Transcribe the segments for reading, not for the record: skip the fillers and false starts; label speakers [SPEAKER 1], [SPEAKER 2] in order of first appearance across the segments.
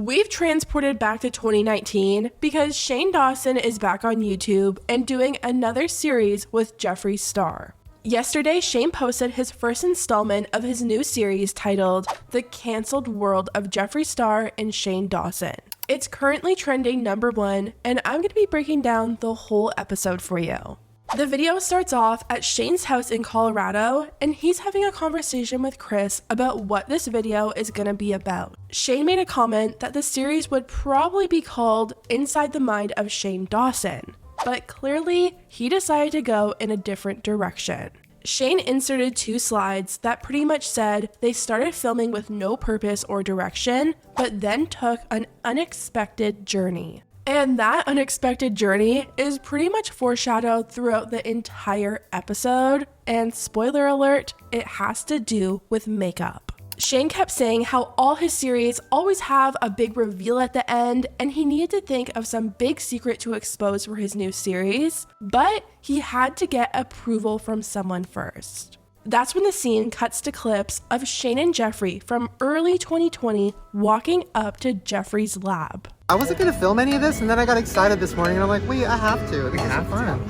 [SPEAKER 1] We've transported back to 2019 because Shane Dawson is back on YouTube and doing another series with Jeffree Star. Yesterday, Shane posted his first installment of his new series titled The Cancelled World of Jeffree Star and Shane Dawson. It's currently trending #1, and I'm going to be breaking down the whole episode for you. The video starts off at Shane's house in Colorado, and he's having a conversation with Chris about what this video is going to be about. Shane made a comment that the series would probably be called Inside the Mind of Shane Dawson, but clearly he decided to go in a different direction. Shane inserted 2 slides that pretty much said they started filming with no purpose or direction, but then took an unexpected journey. And that unexpected journey is pretty much foreshadowed throughout the entire episode, and spoiler alert, it has to do with makeup. Shane kept saying how all his series always have a big reveal at the end, and he needed to think of some big secret to expose for his new series, but he had to get approval from someone first. That's when the scene cuts to clips of Shane and Jeffree from early 2020 walking up to Jeffree's lab.
[SPEAKER 2] I wasn't gonna film any of this, and then I got excited this morning, and I'm like, wait, I have to. This is fun.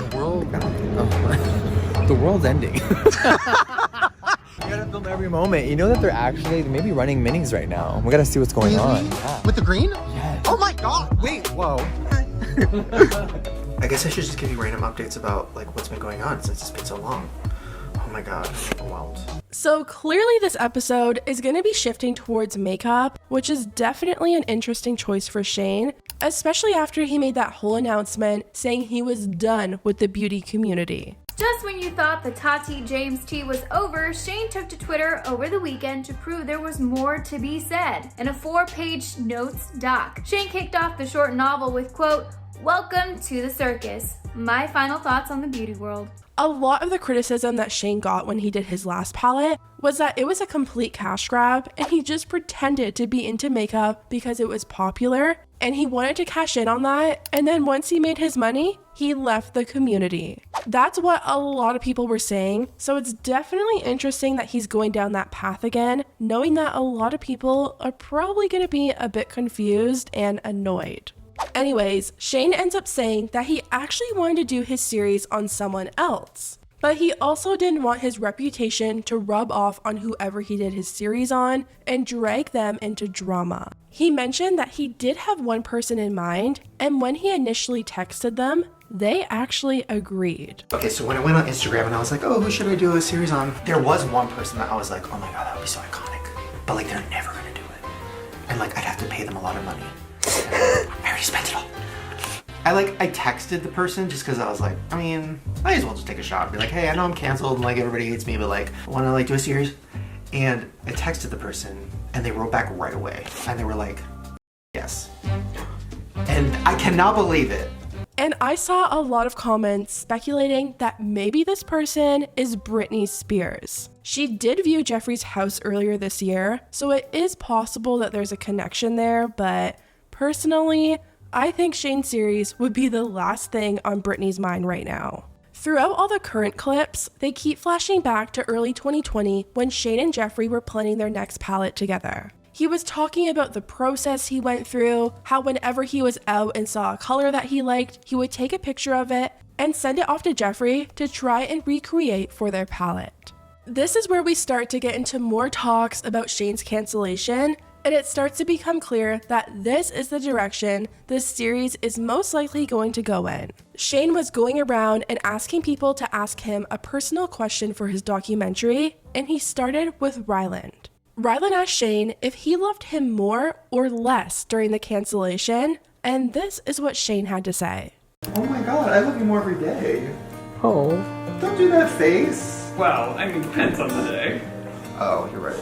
[SPEAKER 3] The world's ending. You gotta film every moment. You know that they may be running minis right now. We gotta see what's going on. Yeah.
[SPEAKER 2] With the green?
[SPEAKER 3] Yes.
[SPEAKER 2] Oh my god! Wait, whoa.
[SPEAKER 4] I guess I should just give you random updates about like what's been going on since it's been so long. Oh my god, I'm overwhelmed.
[SPEAKER 1] So clearly this episode is going to be shifting towards makeup, which is definitely an interesting choice for Shane, especially after he made that whole announcement saying he was done with the beauty community.
[SPEAKER 5] Just when you thought the Tati James tea was over, Shane took to Twitter over the weekend to prove there was more to be said. In a 4-page notes doc, Shane kicked off the short novel with, quote, "Welcome to the circus. My final thoughts on the beauty world."
[SPEAKER 1] A lot of the criticism that Shane got when he did his last palette was that it was a complete cash grab and he just pretended to be into makeup because it was popular and he wanted to cash in on that, and then once he made his money, he left the community. That's what a lot of people were saying, so it's definitely interesting that he's going down that path again, knowing that a lot of people are probably going to be a bit confused and annoyed. Anyways, Shane ends up saying that he actually wanted to do his series on someone else, but he also didn't want his reputation to rub off on whoever he did his series on and drag them into drama. He mentioned that he did have one person in mind, and when he initially texted them, they actually agreed.
[SPEAKER 4] Okay, so when I went on Instagram and I was like, oh, who should I do a series on? There was one person that I was like, oh my god, that would be so iconic. But like, they're never gonna do it. And like, I'd have to pay them a lot of money. I already spent it all. I texted the person just because I was like, I mean, might as well just take a shot and be like, hey, I know I'm canceled and like everybody hates me, but like, I want to like do a series. And I texted the person and they wrote back right away. And they were like, yes. And I cannot believe it.
[SPEAKER 1] And I saw a lot of comments speculating that maybe this person is Britney Spears. She did view Jeffree's house earlier this year, so it is possible that there's a connection there, but personally, I think Shane's series would be the last thing on Britney's mind right now. Throughout all the current clips, they keep flashing back to early 2020 when Shane and Jeffree were planning their next palette together. He was talking about the process he went through, how whenever he was out and saw a color that he liked, he would take a picture of it and send it off to Jeffree to try and recreate for their palette. This is where we start to get into more talks about Shane's cancellation, and it starts to become clear that this is the direction this series is most likely going to go in. Shane was going around and asking people to ask him a personal question for his documentary, and he started with Ryland. Ryland asked Shane if he loved him more or less during the cancellation, and this is what Shane had to say.
[SPEAKER 4] Oh my god, I love you more every day.
[SPEAKER 3] Oh.
[SPEAKER 4] Don't do that face.
[SPEAKER 6] Well, I mean, depends on the day.
[SPEAKER 4] Oh, you're right.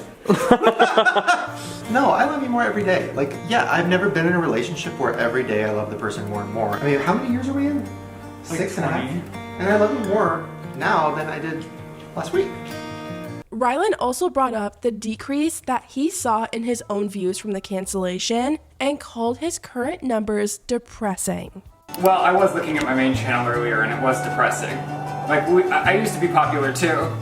[SPEAKER 4] No, I love you more every day. Like, yeah, I've never been in a relationship where every day I love the person more and more. I mean, how many years are we in?
[SPEAKER 6] Like
[SPEAKER 4] 6 and a
[SPEAKER 6] 20.
[SPEAKER 4] half. And I love you more now than I did last week.
[SPEAKER 1] Ryland also brought up the decrease that he saw in his own views from the cancellation and called his current numbers depressing.
[SPEAKER 6] Well, I was looking at my main channel earlier and it was depressing. Like, I used to be popular too.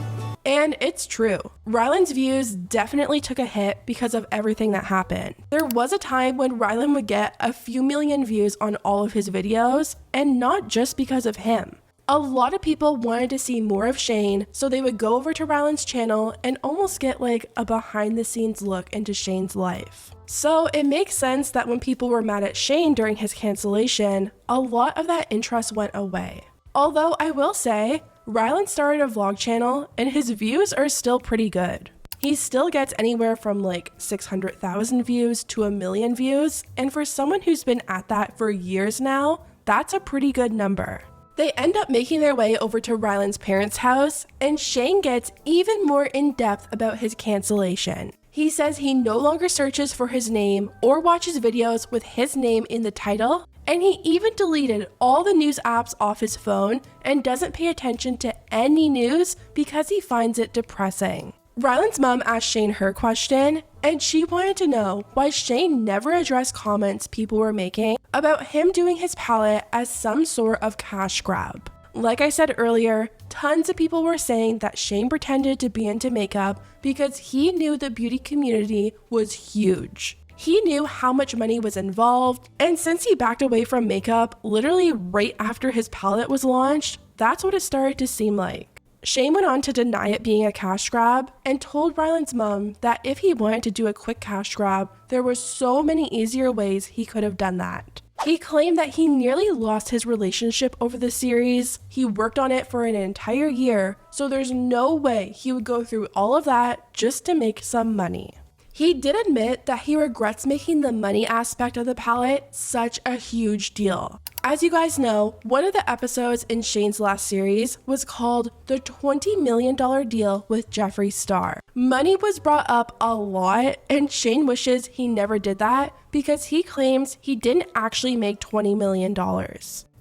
[SPEAKER 1] And it's true. Ryland's views definitely took a hit because of everything that happened. There was a time when Ryland would get a few million views on all of his videos, and not just because of him. A lot of people wanted to see more of Shane, so they would go over to Ryland's channel and almost get like a behind the scenes look into Shane's life. So it makes sense that when people were mad at Shane during his cancellation, a lot of that interest went away. Although I will say, Ryland started a vlog channel and his views are still pretty good. He still gets anywhere from like 600,000 views to 1 million views, and for someone who's been at that for years now, that's a pretty good number. They end up making their way over to Ryland's parents' house, and Shane gets even more in-depth about his cancellation. He says he no longer searches for his name or watches videos with his name in the title, and he even deleted all the news apps off his phone and doesn't pay attention to any news because he finds it depressing. Ryland's mom asked Shane her question, and she wanted to know why Shane never addressed comments people were making about him doing his palette as some sort of cash grab. Like I said earlier, tons of people were saying that Shane pretended to be into makeup because he knew the beauty community was huge. He knew how much money was involved, and since he backed away from makeup literally right after his palette was launched, that's what it started to seem like. Shane went on to deny it being a cash grab and told Ryland's mom that if he wanted to do a quick cash grab, there were so many easier ways he could have done that. He claimed that he nearly lost his relationship over the series. He worked on it for an entire year, so there's no way he would go through all of that just to make some money. He did admit that he regrets making the money aspect of the palette such a huge deal. As you guys know, one of the episodes in Shane's last series was called the $20 million deal with Jeffree Star. Money was brought up a lot, and Shane wishes he never did that because he claims he didn't actually make $20 million.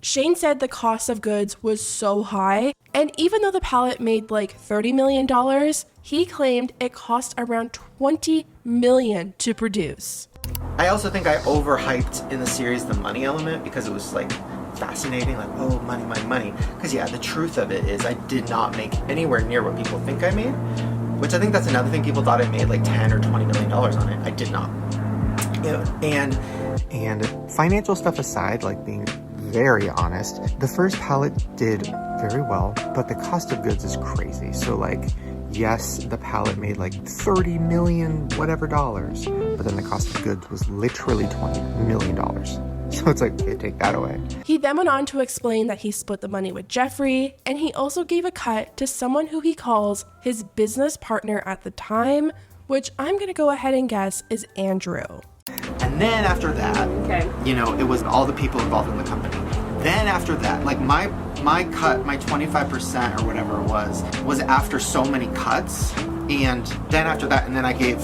[SPEAKER 1] Shane said the cost of goods was so high, and even though the palette made like $30 million, he claimed it cost around $20 million to produce.
[SPEAKER 4] I also think I overhyped in the series the money element because it was like fascinating, like, oh, money, money, money. Because yeah, the truth of it is I did not make anywhere near what people think I made, which I think that's another thing. People thought I made like $10 or $20 million on it. I did not. You know, and financial stuff aside, like being very honest, the first palette did very well, but the cost of goods is crazy. So like, yes, the palette made like 30 million whatever dollars, but then the cost of goods was literally $20 million. So it's like, okay, take that away.
[SPEAKER 1] He then went on to explain that he split the money with Jeffree, and he also gave a cut to someone who he calls his business partner at the time, which I'm gonna go ahead and guess is Andrew.
[SPEAKER 4] And then after that, you know, it was all the people involved in the company. Then after that, like my cut, my 25% or whatever it was after so many cuts. And then after that, and then I gave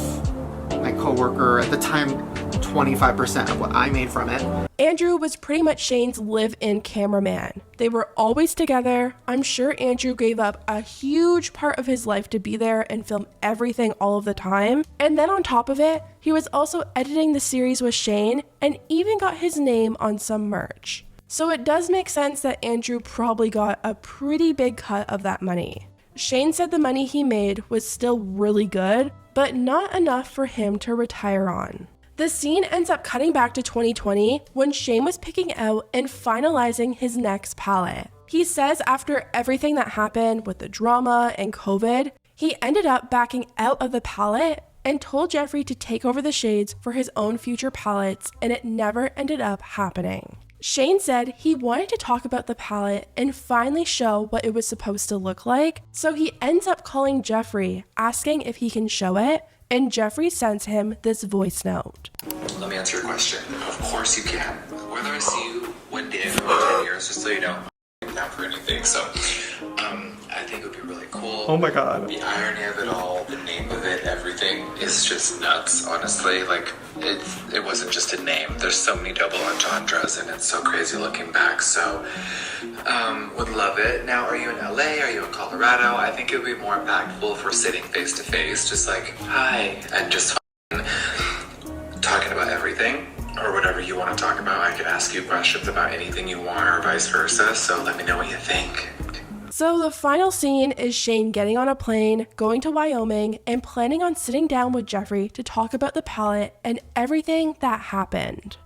[SPEAKER 4] my coworker at the time 25% of what I made from it.
[SPEAKER 1] Andrew was pretty much Shane's live-in cameraman. They were always together. I'm sure Andrew gave up a huge part of his life to be there and film everything all of the time. And then on top of it, he was also editing the series with Shane and even got his name on some merch. So it does make sense that Andrew probably got a pretty big cut of that money. Shane said the money he made was still really good, but not enough for him to retire on. The scene ends up cutting back to 2020 when Shane was picking out and finalizing his next palette. He says after everything that happened with the drama and COVID, he ended up backing out of the palette and told Jeffree to take over the shades for his own future palettes, and it never ended up happening. Shane said he wanted to talk about the palette and finally show what it was supposed to look like, so he ends up calling Jeffree, asking if he can show it, and Jeffree sends him this voice note.
[SPEAKER 7] Let me answer your question. Of course you can. Whether I see you one day in 10 years, just so you know, I'm down for anything. So, I think it would be really cool.
[SPEAKER 6] Oh my god.
[SPEAKER 7] The irony of it all, the name of it, everything is just nuts, honestly. Like, it wasn't just a name. There's so many double entendres, and it's so crazy looking back. So, would love it. Now, are you in LA? Are you in Colorado? I think it would be more impactful if we're sitting face to face, just like, hi, and just talking about everything or whatever you want to talk about. I could ask you questions about anything you want or vice versa. So let me know what you think.
[SPEAKER 1] So the final scene is Shane getting on a plane, going to Wyoming, and planning on sitting down with Jeffree to talk about the palette and everything that happened.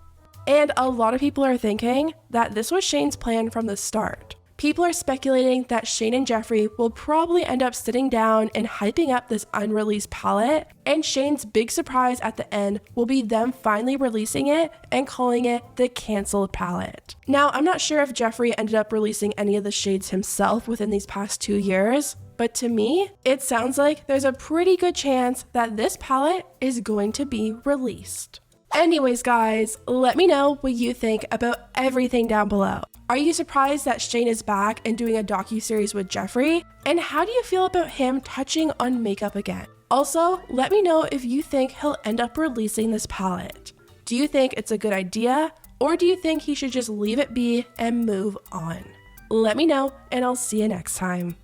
[SPEAKER 1] And a lot of people are thinking that this was Shane's plan from the start. People are speculating that Shane and Jeffree will probably end up sitting down and hyping up this unreleased palette, and Shane's big surprise at the end will be them finally releasing it and calling it the canceled palette. Now, I'm not sure if Jeffree ended up releasing any of the shades himself within these past 2 years, but to me, it sounds like there's a pretty good chance that this palette is going to be released. Anyways, guys, let me know what you think about everything down below. Are you surprised that Shane is back and doing a docuseries with Jeffree? And how do you feel about him touching on makeup again? Also, let me know if you think he'll end up releasing this palette. Do you think it's a good idea, or do you think he should just leave it be and move on? Let me know, and I'll see you next time.